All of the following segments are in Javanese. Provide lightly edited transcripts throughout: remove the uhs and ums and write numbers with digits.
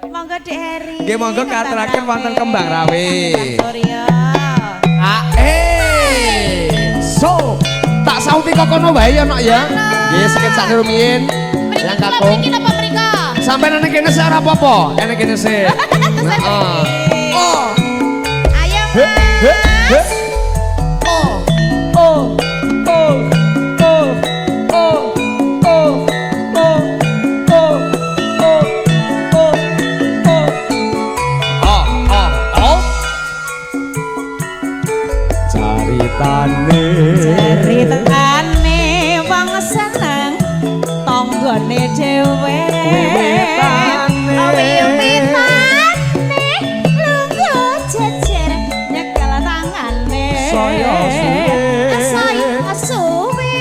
Monggo Dek Heri. Nggih monggo katuraken wonten Kembang Rawe. Surya. So, tak sauti kok kono wae ya nok ya. Nggih sikit sak rumiyin. Yang kakung. Mriki napa mriko? Sampai nang kene sik ora apa-apa. Kene kene sik. Heeh. Oh. Ayo Mas. Oh. Oh. Oh. Oh. Oh. Oh. Oh. Oh. Oh. Oh. Oh. Oh. Oh. Caritane wong seneng tanggane dhewe. Wiwitane lungguh jejer nyekel tangane. Saya suwe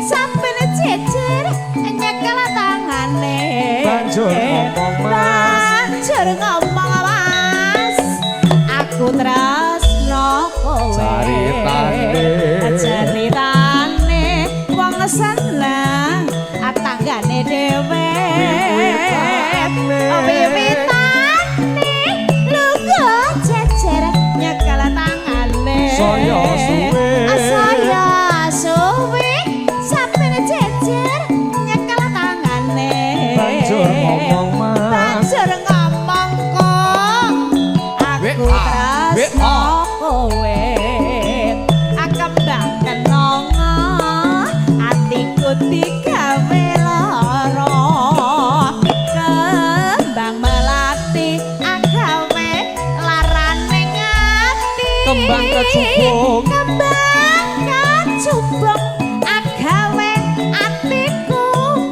sampe jejer nyekel tangane. Banjur ngomong Mas. Aku tresno kowe. Caritane wong seneng tanggane dhewe. Wiwitane lungguh jejer nyekel tangane. Saya suwe sampe jejer nyekel tangane. Banjur ngomong kok aku tresno kowe. Kembang kenongo atiku digawe lara. Kembang melati agawe larane ngati. Kembang kecubung agawe atiku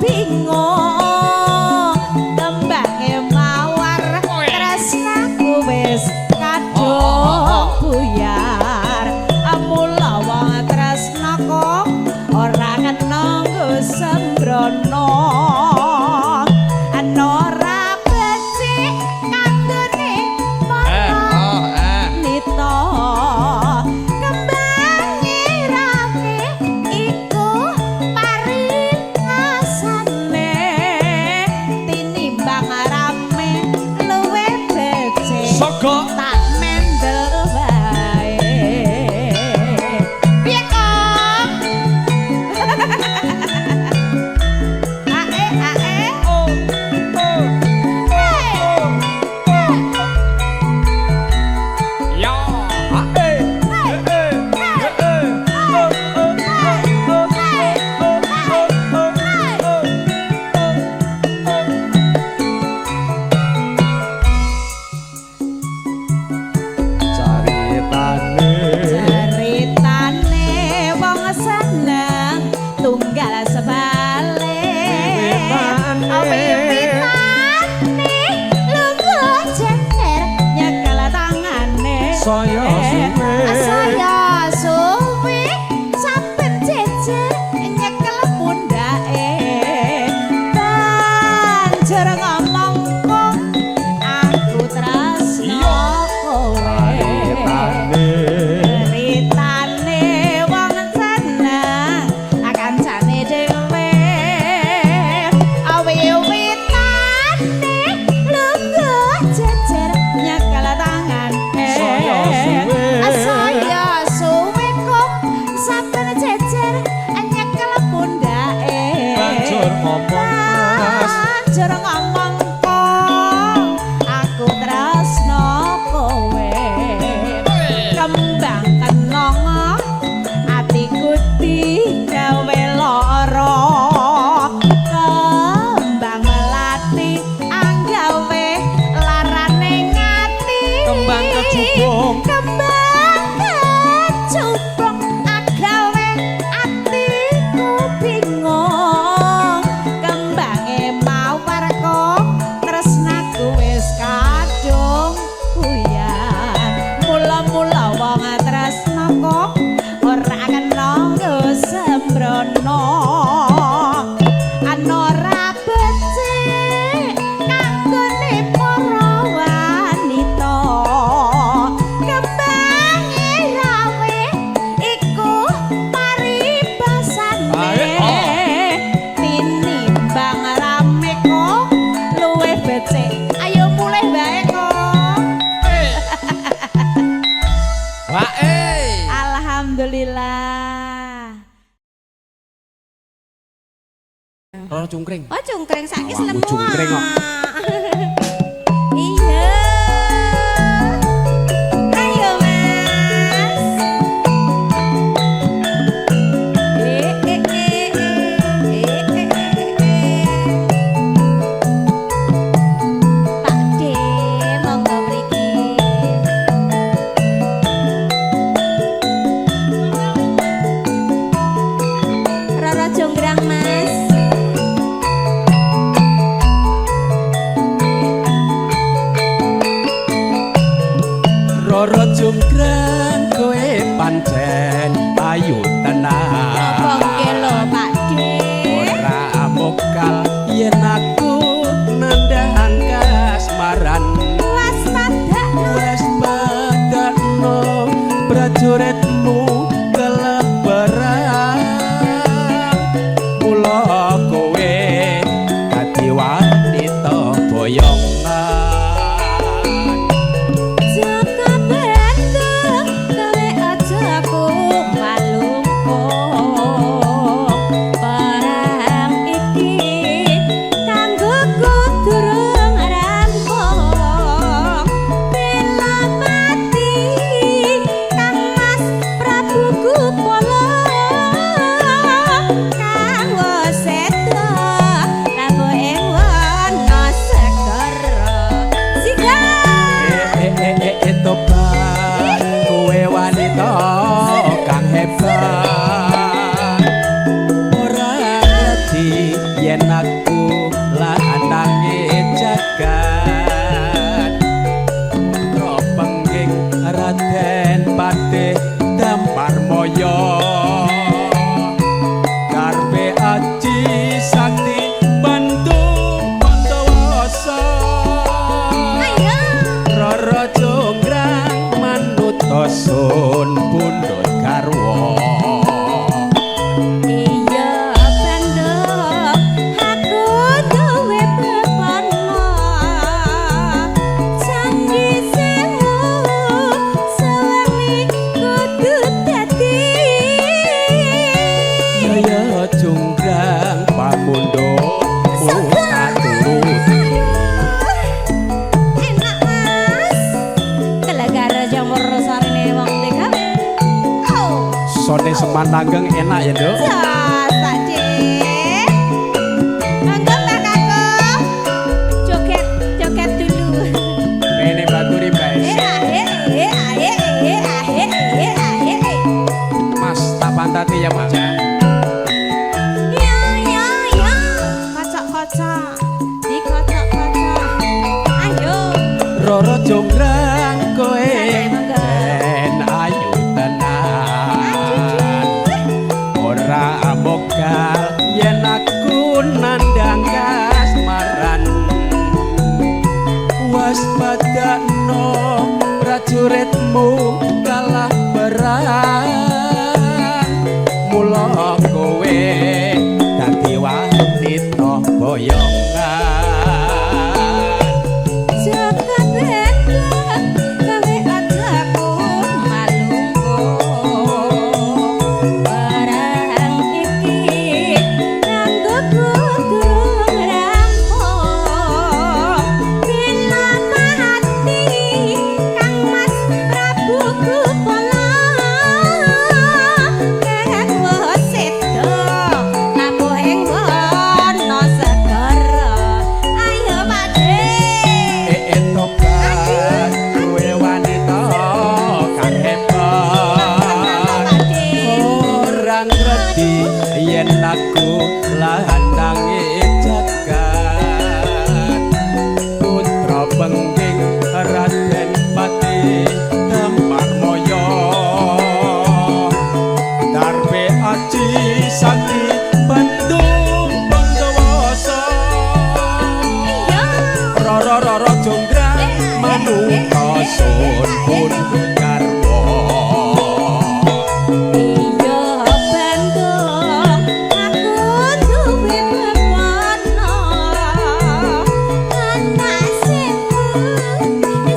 bingung. Kembange mawar tresnaku wis kadung buyar. Mula wong tresna kok ora kena nggo sembrono. Ora becik kanggone nita. Kembange rawe iku paringasane. Tinimbang rame luwe becik. Sogok tak mendel wae. Saya suwe sampe jejer nyekel pundake. Banjur ngomong kok aku tresno kowe. Ritane wong seneng kancane dhewe. Wiwit cungkring. Oh cungkring saiki Awakmu lemu. cungkring kok. Iya. Ayo Mas. Pak De, monggo mriki. Rara Jonggrang Mas. Roro jonggrang kowe pancen ayu tenan. Apa nggih lho Pak De? Ora mokal yen aku nandhang kasmaran. Waspada. Padakno prajuritmu kelebaran. Mula kowe dadi wanita boyongan. Jaka bandung gawe aja aku malungkung. Perang iki kanggoku durung rampung. Bela mati Kang Mas Prabu Kupala. Kang Waseda labuh ing wana segara. Tobat kowe wanita kang hebat. Ora ngerti yen aku lanange jagat. Tropenging Raden Patih Damarmaya. Karpe aji sakti Bandung Pandawasa. Ayo. Roro jonggrang manut tosun pundhut garwa. Iya bandung aku duwe pepono. Candi sewu sewengi kudu dadi. Jaya jonggrang pamundhutmu tak turuti. Enak Mas. Kelegara jamur sarine wong digawe. Oh, Sone semananggeng enak ya, Nduk. jasa Dik. Monggo Mbak Kakung. Joget dulu. Ini baturi bae. Mas tak pantati ya, Mas. Roro jonggrang kowe ben ayu tenan. Ora mokal yen aku nandhang kasmaran. Waspadakno prajuritmu kalah perang. Mula kowe dadi wanita boyongan. Jaka bandung gawe ajaku malungkung. Barang iki kanggoku durung rampung. Bela mati Kang Mas Prabu Kupala. Kang Waseda labuh ing wana segara. Ayo Pak De. Tobat kowe wanita kang hebat. Ora ngerti yen aku lanange jagat. Putra pengging Raden Patih Damarmaya. Darbe aji sakti Bandung Pandawasa. Roro jonggrang manut tosun pundhut garwa. Iya bandung aku duwe pepono. Anak sewu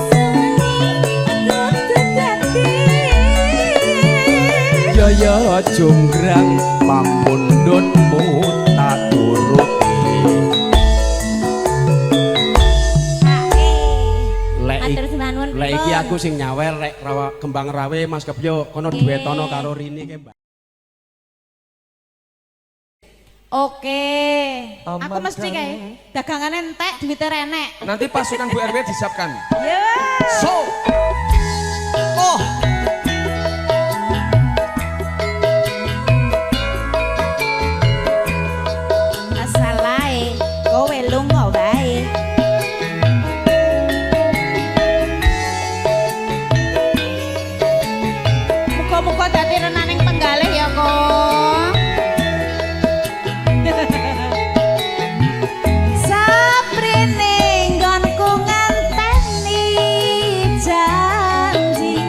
sewengi kudu dadi. Jaya jonggrang pamundhutmu tak turuti. iku sing nyawer rek rawa kembang rawe Mas Kebyo kono duetono karo Rini ke Mbak. Oke. Aku mesti kayak dagangan entek duwite renek. Nanti pasukan Bu RW disiapkan. Ya. So. Oh. Asalae kowe lunga wae. Muga-muga dadi renaning penggalih ya, Kong. Saprene nggonku nganteni janji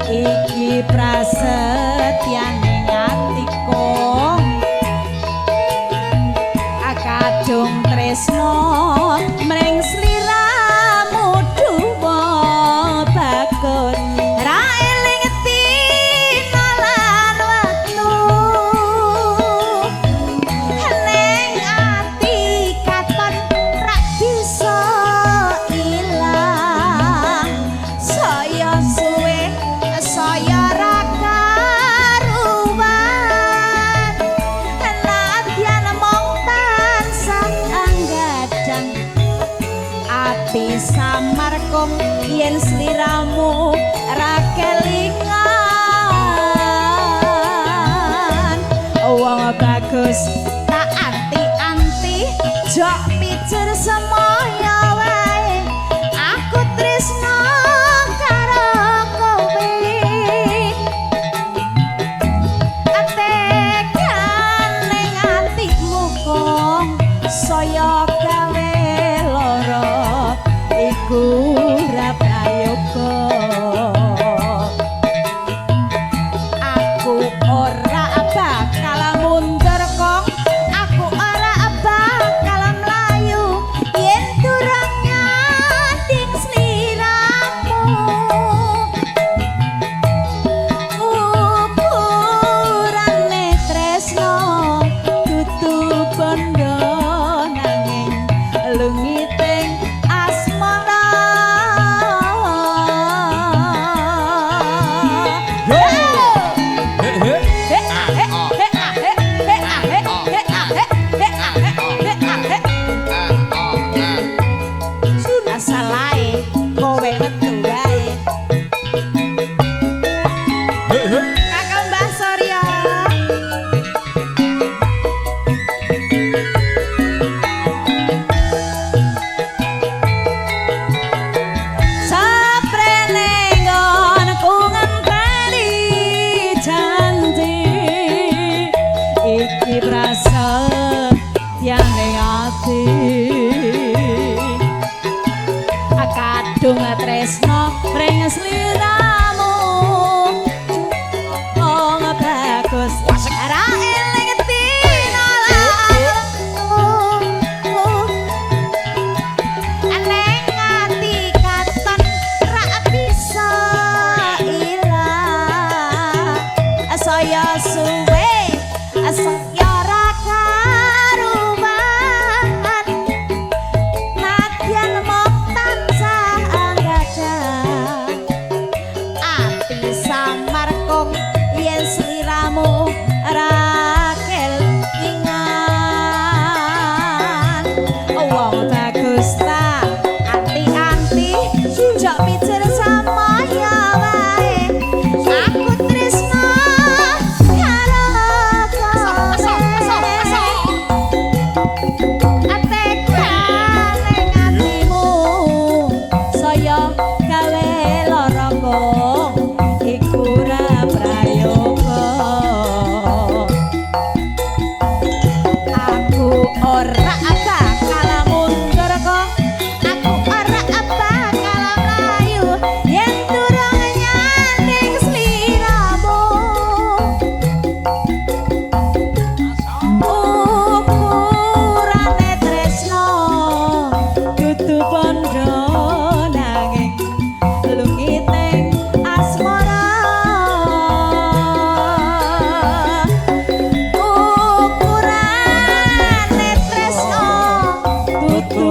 iki prasetyane atiku akadung tresno mring sliramu duwa bakun ra eling dina lan wektu ning ati katon ra bisa ilang saya suwe saya ra karuan nadyan mong tansah anggadang ati samarkum yen sliramu ra kelingan wong bagus tak anti-anti jok pijer semoyo wae aku tresno karo kowe atekan ning atimu kong saya gawe lara iku ra prayoga aku ora bakal mundur kong aku ora bakal mlayu yen durung nyating sliramu ukurane tresno kudu bondo nanging lungiting asmara asalae kowe metu wae Kakang Mbah Surya saprene nggonku ngenteni janji iki prasetyane ati akadung tresno mring sliramu wong bagus ra eling dina lan aneng ati katon ra bisa ilang saya suwe saya ra karuan nadyan mong tansah anggadang ati samarkum yen sliramu ra kelingan wong bagus ta anti-anti jok pijer samaya wae aku tresno karo kowe atekan ning atimu saya gawe lara kong iku ra prayoga aku ora bakal mundur kong aku ora bakal mlayu yen durung nyating sliramu ukurane tresno kudu bondo nanging lungiting asmara ukurane tresno kudu